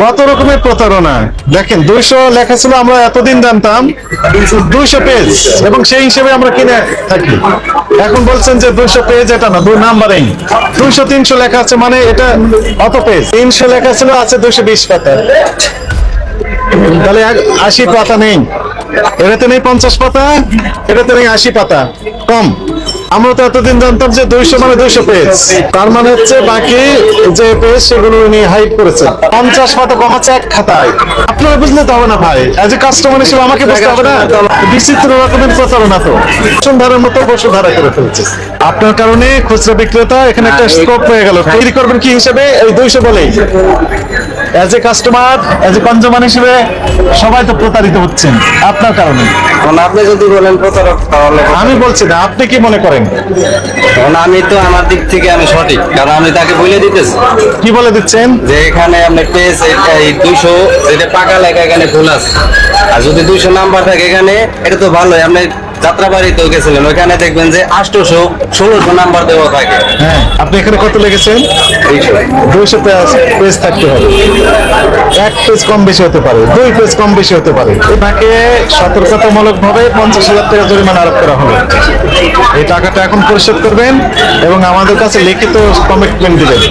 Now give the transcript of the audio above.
কত রকমের প্রতারণা দেখেন। 200 লেখা ছিল, আমরা এতদিন জানতাম 200 পেজ, এবং সেই হিসেবে আমরা কিনে থাকি। এখন বলছেন যে 200 পেজ, এটা না, 2 নাম্বারিং। 200 300 লেখা আছে, মানে এটা অত পেজ। 300 লেখা ছিল, আছে 220 পাতা। তাহলে 80 পাতা নেই, এটাতে নেই 50 পাতা, এটাতে নেই 80 পাতা, কম। আমরা তো এতদিন জানতাম যে 200 মানে 200 পেজ, তার মানে হচ্ছে বাকি যে পেজ সেগুলো উনি হাইড করেছেন। 50 পাতা কম আছে এক খাতায়। আপনারা বুঝলে তো হবে না ভাই, এজ এ কাস্টমার হিসেবে আমাকে বুঝতে হবে না? বিচিত্র রকমের প্রতারণা তো, বসুন্ধরার মতো বসুন্ধরা করে ফেলছে। আপনার কারণে খুচরা বিক্রেতা এখানে একটা স্কোপ হয়ে গেল। তৈরি করবেন কি হিসেবে? এই 200 বলেই as a customer, as a consumer হিসেবে সবাই তো প্রতারিত হচ্ছেন আপনার কারণে। আপনি যদি বলেন প্রতারক, তাহলে আমি বলছি না, আপনি কি মনে করেন? আমি তো আমার দিক থেকে আমি সঠিক, কারণ আমি তাকে বলে দিতেছি কি বলে দিচ্ছেন? যে এখানে আপনি পেজ এই 200 যেটা পাকা লেখা এখানে ভুল আছে, আর যদি 200 নাম্বার থাকে এখানে, এটা তো ভালোই। আপনি যাত্রাবাড়িতেও গেছিলেন, ওইখানে দেখবেন যে 800 1600 নাম্বার দেওয়া থাকে। হ্যাঁ, আপনি এখানে কত লিখেছেন? 200 পেজ থাকতে হবে। 1 পেজ কম বেশি হতে পারে, 2 পেজ কম বেশি হতে পারে। তাকে সতর্কতামূলক ভাবে 50,000 টাকা জরিমানা আরোপ করা হবে। এই টাকাটা এখন পরিশোধ করবেন এবং আমাদের কাছে লিখিত কমিটমেন্ট দিবেন।